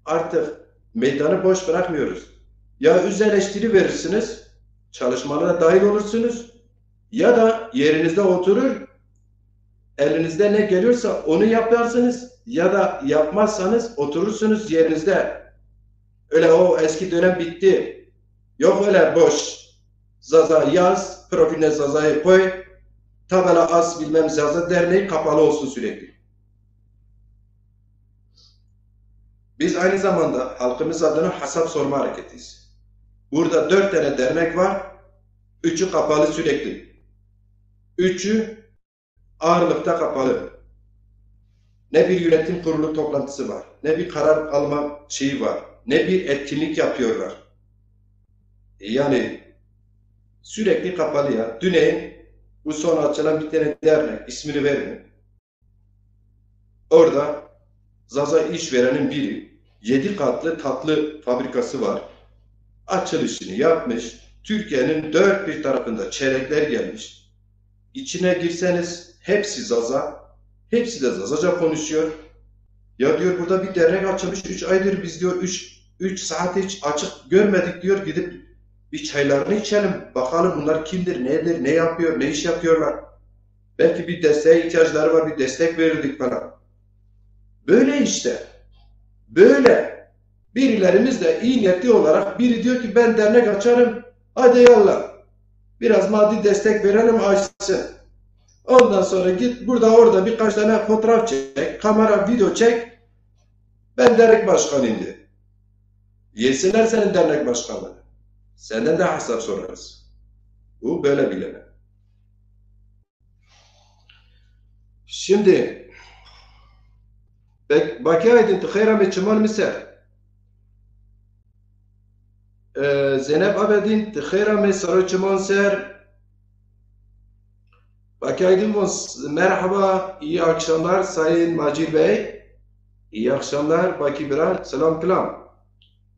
artık meydanı boş bırakmıyoruz. Ya öz eleştiri verirsiniz, çalışmalara dahil olursunuz ya da yerinizde oturur, elinizde ne geliyorsa onu yaparsınız ya da yapmazsanız oturursunuz yerinizde. Öyle o eski dönem bitti. Yok öyle boş. Zaza yaz, profiline Zaza'yı koy, tabela as bilmem Zaza derneği kapalı olsun sürekli. Biz aynı zamanda halkımız adına hesap sorma hareketiyiz. Burada 4 tane dernek var. 3'ü kapalı sürekli. 3'ü ağırlıkta kapalı. Ne bir yönetim kurulu toplantısı var, ne bir karar alma şeyi var, ne bir etkinlik yapıyorlar. Yani sürekli kapalı ya. Düneyin bu son açılan bir tane dernek, ismini vermiyor. Orada Zaza işverenin biri 7 katlı tatlı fabrikası var. Açılışını yapmış. Türkiye'nin dört bir tarafında çeyrekler gelmiş. İçine girseniz hepsi Zaza. Hepsi de Zazaca konuşuyor. Ya diyor burada bir dernek açılmış 3 aydır biz diyor 3 saat hiç açık görmedik diyor. Gidip bir çaylarını içelim. Bakalım bunlar kimdir, nedir, ne yapıyor, ne iş yapıyorlar. Belki bir desteğe ihtiyaçları var, bir destek verirdik falan. Böyle işte. Böyle. Birilerimiz de iyi niyetli olarak biri diyor ki ben dernek açarım. Hadi yallah. Biraz maddi destek verelim açsın. Ondan sonra git burada orada birkaç tane fotoğraf çek, kamera, video çek. Ben dernek başkanıyım diye. Yesinler senin dernek başkanlığını. Senden de hesap sorarız. Bu böyle bilene. Şimdi Bakı Aydın tıkhayra me çiman miser. Zeynep Abedin tıkhayra me sarı çiman ser. Bakı Aydın merhaba, iyi akşamlar Sayın Macir Bey. İyi akşamlar Bakı Biran, selam kılam.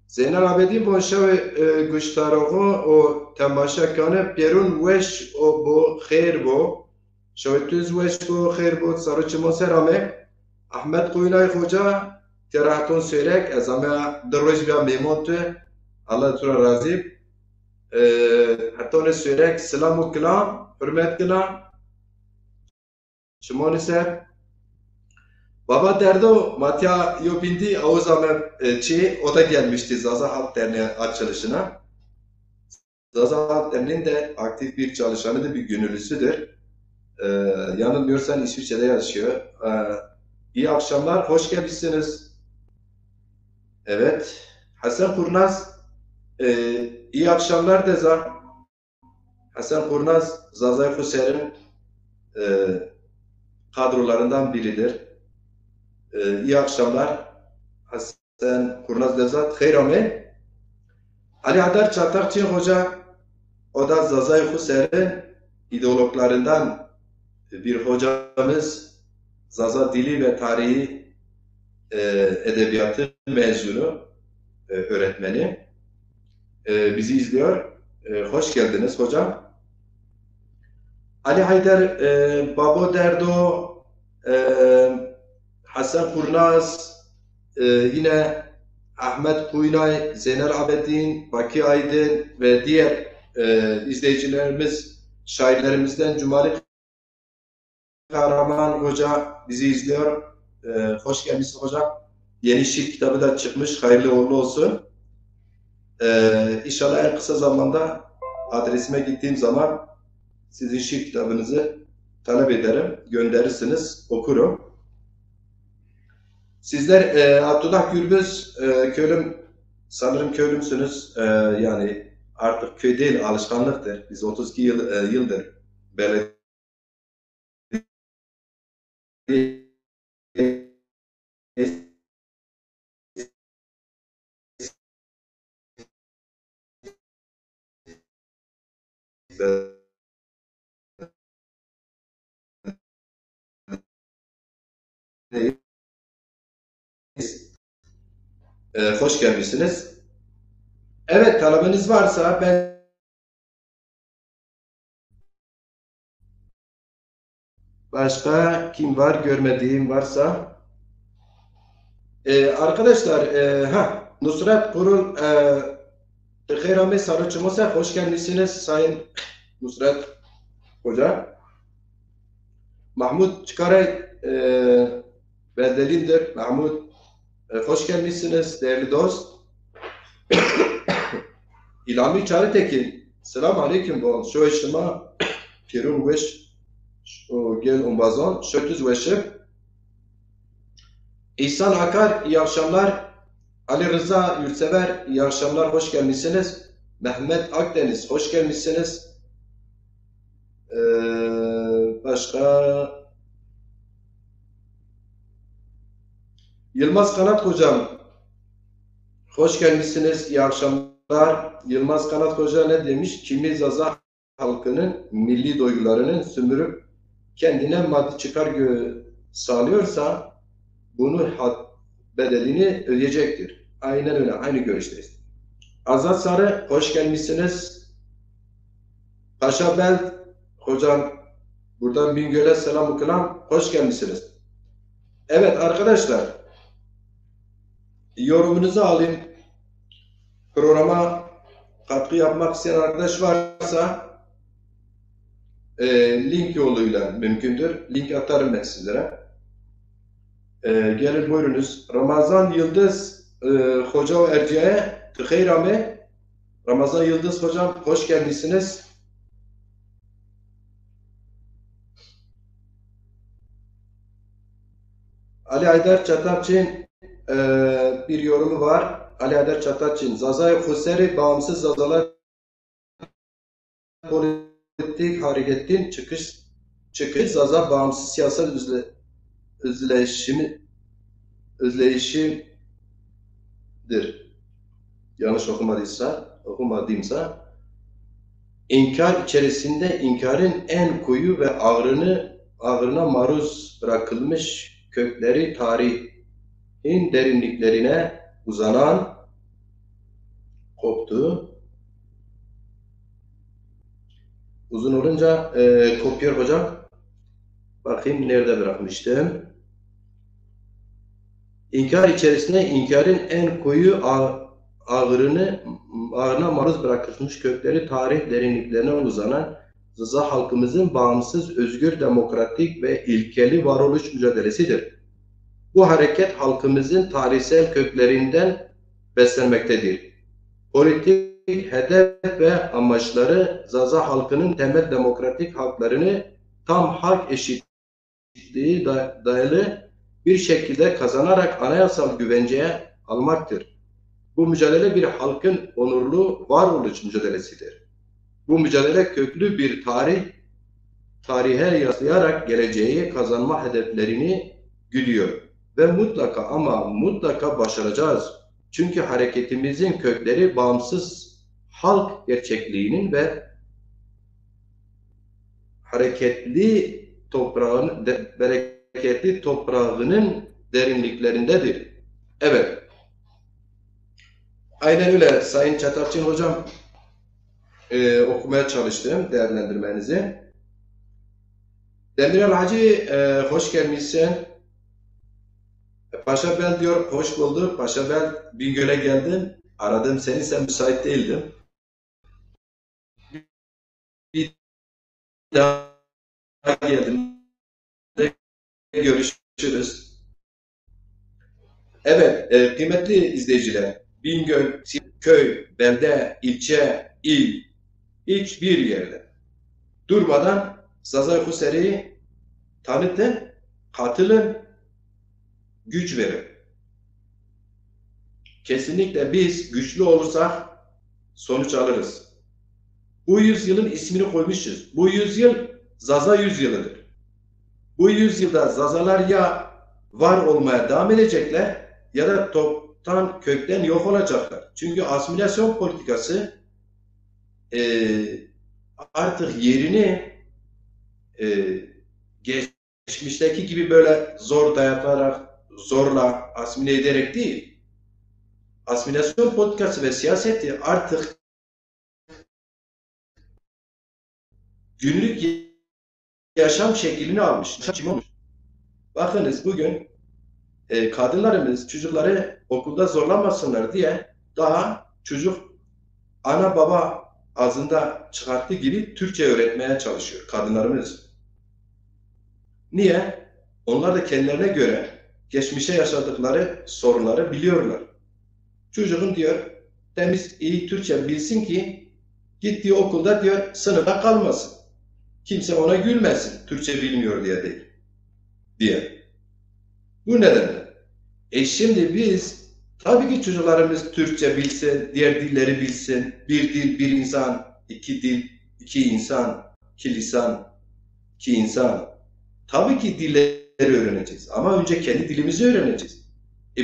Zeynep Abedin bon şev guştaroğu o temaşa kanı Perun veş o bu khair bu. Şevtüz veş bu khair bu sarı çiman ser ame. Ahmet Kuyunay Hoca terahtun söylek ez ama deroj bir memontu Allah tura razı hatta ne söylek selamu kelam hürmet kelam şumoni ser Baba derdo Matya Yopindi o zaman o da gelmişti Zaza Halk Derneği açılışına. Zaza Halk Derneği'nin de aktif bir çalışanıdır, bir gönüllüsüdür. Yanılmıyorsan İsviçre'de yaşıyor. İyi akşamlar, hoş gelmişsiniz. Evet, Hasan Kurnaz, iyi akşamlar Deza. Hasan Kurnaz, Zazay Huser'in kadrolarından biridir. İyi akşamlar, Hasan Kurnaz Deza. Hayır ame. Ali Adar Çatakçı Hoca, o da Zazay Huser'in ideologlarından bir hocamız. Zaza Dili ve Tarihi Edebiyatı mezunu öğretmeni. Bizi izliyor. Hoş geldiniz hocam. Ali Haydar Babo Derdo Hasan Kurnaz yine Ahmet Kuyunay, Zeynel Abedin, Bakı Aydın ve diğer izleyicilerimiz, şairlerimizden Cumali Kahraman Hoca bizi izliyor. Hoş gelmişsin hocam. Yeni şiir kitabı da çıkmış. Hayırlı uğurlu olsun. İnşallah en kısa zamanda adresime gittiğim zaman sizin şiir kitabınızı talep ederim. Gönderirsiniz. Okurum. Sizler Abdullah Gürbüz köylüm, sanırım köylümsünüz. Yani artık köy değil, alışkanlıktır. Biz 32 yıldır belediye Hoş gelmişsiniz. Evet, talebeniz varsa ben başka kim var görmediğim varsa arkadaşlar Nusret Kurul Khayrami Sarıçımız'a hoş gelmişsiniz Sayın Nusret Hoca. Mahmut Çıkaray Bedeli'dir. Mahmut hoş gelmişsiniz değerli dost. İlhami Çağrıtekin. Selamun Aleyküm. Şu işlema Pirun Veş Gel Umbazan Şötüz Veşir. İhsan Akar iyi akşamlar. Ali Rıza Yurtsever iyi akşamlar. Hoş gelmişsiniz. Mehmet Akdeniz hoş gelmişsiniz. Başka Yılmaz Kanat Hocam hoş gelmişsiniz. İyi akşamlar. Yılmaz Kanat Hoca ne demiş? Kimi Zaza halkının milli duygularının sömürüp kendine maddi çıkar sağlıyorsa bunu bedelini ödeyecektir. Aynen öyle. Aynı görüşteyiz. Azat Sarı hoş gelmişsiniz. Paşa Bel hocam buradan Bingöl'e selam okulam. Hoş gelmişsiniz. Evet arkadaşlar yorumunuzu alayım. Programa katkı yapmak isteyen arkadaş varsa link yoluyla mümkündür. Link atarım ben sizlere. Gelin buyurunuz. Ramazan Yıldız Hoca Erciye Tıkhayrami Ramazan Yıldız hocam hoş gelmişsiniz. Ali Aydar Çatakçı'nın bir yorumu var. Ali Aydar Çatakçı'nın Zazay Huseri bağımsız zazalar politik hareketin çıkış zaza bağımsız siyasal özleyişidir. Yanlış okumadıysa inkar içerisinde inkarın en koyu ve ağrına maruz bırakılmış kökleri tarihin derinliklerine uzanan koptu. Uzun olunca kopuyor hocam. Bakayım nerede bırakmıştım. İnkar içerisinde inkarın en koyu ağrına maruz bırakılmış kökleri tarih derinliklerine uzanan Zaza halkımızın bağımsız, özgür, demokratik ve ilkeli varoluş mücadelesidir. Bu hareket halkımızın tarihsel köklerinden beslenmektedir. Politik hedef ve amaçları Zaza halkının temel demokratik haklarını tam hak eşitliği dayalı bir şekilde kazanarak anayasal güvenceye almaktır. Bu mücadele bir halkın onurlu varoluş mücadelesidir. Bu mücadele köklü bir tarihe yaslayarak geleceği kazanma hedeflerini güdüyor. Ve mutlaka ama mutlaka başaracağız. Çünkü hareketimizin kökleri bağımsız halk gerçekliğinin ve bereketli toprağının derinliklerindedir. Evet. Aynen öyle Sayın Çatakçı hocam okumaya çalıştım değerlendirmenizi. Demirel Hacı hoş gelmişsin. Paşa Bel diyor hoş bulduk. Paşa Bel Bingöl'e geldim. Aradım seni sen müsait değildin. Bir daha geldim. Görüşürüz. Evet kıymetli izleyiciler. Bingöl, köy, belde, ilçe, il, hiçbir yerde durmadan Zaza Huseri'yi tanıtın, katılın, güç verin. Kesinlikle biz güçlü olursak sonuç alırız. Bu yüzyılın ismini koymuşuz. Bu yüzyıl Zaza yüzyılıdır. Bu yüzyılda Zazalar ya var olmaya devam edecekler ya da toptan kökten yok olacaklar. Çünkü asimilasyon politikası artık yerini geçmişteki gibi böyle zor dayatarak, zorla asimile ederek değil, asimilasyon politikası ve siyaseti artık günlük yaşam şeklini almış. Bakınız bugün kadınlarımız çocukları okulda zorlamasınlar diye daha çocuk ana baba ağzında çıkarttığı gibi Türkçe öğretmeye çalışıyor kadınlarımız. Niye? Onlar da kendilerine göre geçmişe yaşadıkları sorunları biliyorlar. Çocuğun diyor temiz iyi Türkçe bilsin ki gittiği okulda diyor sınıfta kalmasın. Kimse ona gülmesin Türkçe bilmiyor diye değil. Diye. Bu nedenle. Şimdi biz tabii ki çocuklarımız Türkçe bilsin, diğer dilleri bilsin. Bir dil, bir insan, iki dil, iki insan, iki lisan, iki insan. Tabii ki dilleri öğreneceğiz. Ama önce kendi dilimizi öğreneceğiz.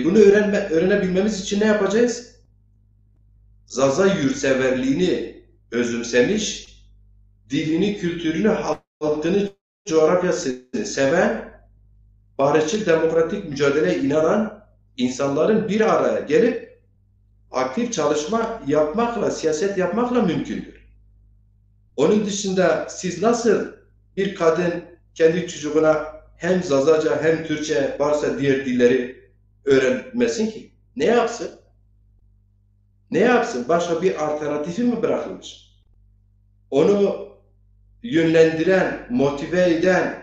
Bunu öğrenebilmemiz için ne yapacağız? Zaza yurtseverliğini özümsemiş, dilini, kültürünü, halkını, coğrafyasını seven, barışçıl demokratik mücadeleye inanan insanların bir araya gelip aktif çalışma yapmakla, siyaset yapmakla mümkündür. Onun dışında siz nasıl bir kadın kendi çocuğuna hem Zazaca hem Türkçe varsa diğer dilleri öğrenmesin ki? Ne yapsın? Ne yapsın? Başka bir alternatifi mi bırakılmış? Onu yönlendiren, motive eden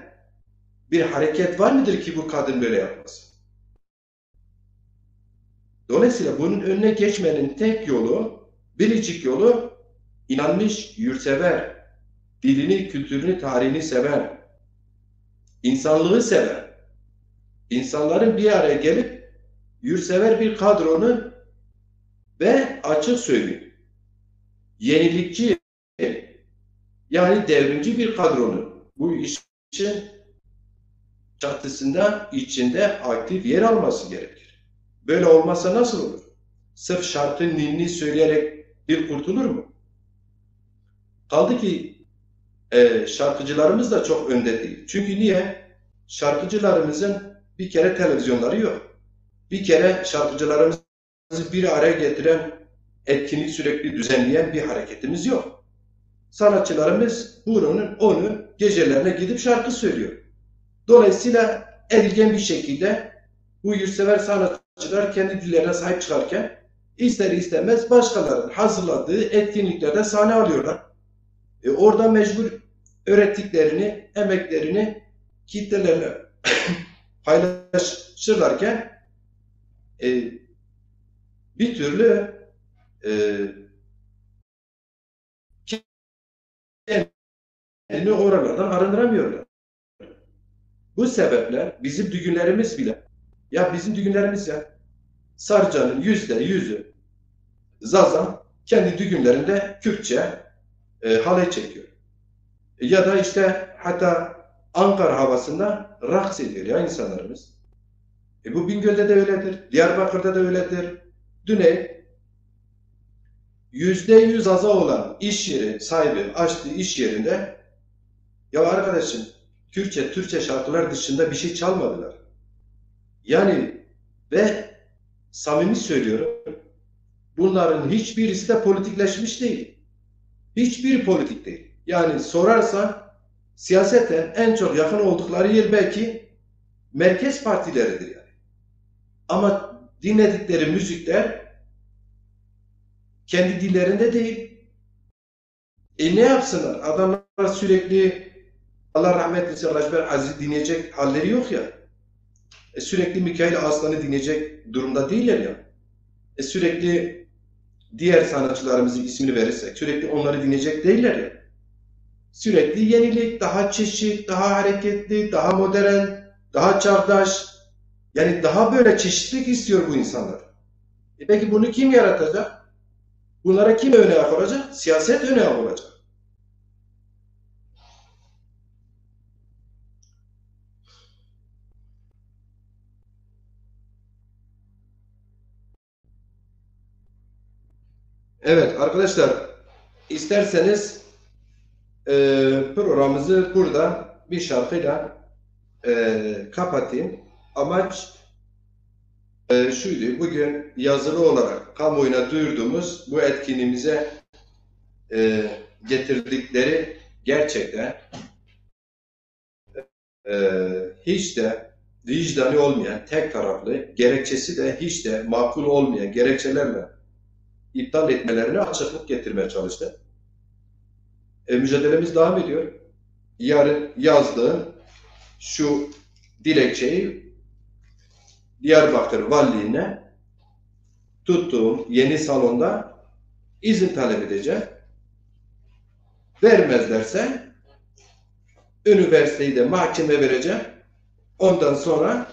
bir hareket var mıdır ki bu kadın böyle yapmasın? Dolayısıyla bunun önüne geçmenin tek yolu, biricik yolu inanmış, yurtsever, dilini, kültürünü, tarihini seven, insanlığı seven, insanların bir araya gelip yurtsever bir kadronu ve açık söyleyeyim, yenilikçi yani devrimci bir kadronun bu işin çatısında, içinde aktif yer alması gerekir. Böyle olmazsa nasıl olur? Sırf şarkının ninni söyleyerek bir kurtulur mu? Kaldı ki şarkıcılarımız da çok önde değil. Çünkü niye? Şarkıcılarımızın bir kere televizyonları yok. Bir kere şarkıcılarımızı bir araya getiren, etkinlik sürekli düzenleyen bir hareketimiz yok. Sanatçılarımız onu gecelerine gidip şarkı söylüyor. Dolayısıyla edilgen bir şekilde bu yurtsever sanatçılar kendi dillerine sahip çıkarken ister istemez başkalarının hazırladığı etkinliklerde sahne alıyorlar. Orada mecbur öğrettiklerini, emeklerini kitlelerle paylaşırlarken bir türlü kendini oralardan arındıramıyorlar. Bu sebeple bizim düğünlerimiz bile, ya bizim düğünlerimiz ya, Sarıcan'ın %100'ü Zaza kendi düğünlerinde Kürtçe halay çekiyor. Ya da işte hatta Ankara havasında raks ediyor ya insanlarımız. Bu Bingöl'de de öyledir, Diyarbakır'da da öyledir. Düney %100 Zaza olan iş yeri sahibi açtığı iş yerinde ya arkadaşım Türkçe şarkılar dışında bir şey çalmadılar. Yani ve samimi söylüyorum bunların hiçbirisi de politikleşmiş değil. Hiçbiri politik değil. Yani sorarsan siyaseten en çok yakın oldukları yer belki merkez partileridir yani. Ama dinledikleri müzikler kendi dillerinde değil. Ne yapsınlar? Adamlar sürekli Allah rahmet eylesin Raşber Aziz dinleyecek halleri yok ya. Sürekli Mikail Aslan'ı dinleyecek durumda değiller ya. Sürekli diğer sanatçılarımızın ismini verirsek sürekli onları dinleyecek değiller ya. Sürekli yenilik, daha çeşit, daha hareketli, daha modern, daha çağdaş. Yani daha böyle çeşitlilik istiyor bu insanlar. Peki bunu kim yaratacak? Bunlara kim öne ayak olacak? Siyaset öne ayak olacak. Evet arkadaşlar, isterseniz programımızı burada bir şarkıyla kapatayım. Amaç şuydu. Bugün yazılı olarak kamuoyuna duyurduğumuz bu etkinliğimize getirdikleri gerçekten hiç de vicdani olmayan, tek taraflı, gerekçesi de hiç de makul olmayan gerekçelerle iptal etmelerine açıklık getirmeye çalıştı. Mücadelemiz devam ediyor. Yarın yazdığım şu dilekçeyi Diyarbakır Valiliğine tuttuğum yeni salonda izin talep edeceğim. Vermezlerse üniversiteyi de mahkeme vereceğim. Ondan sonra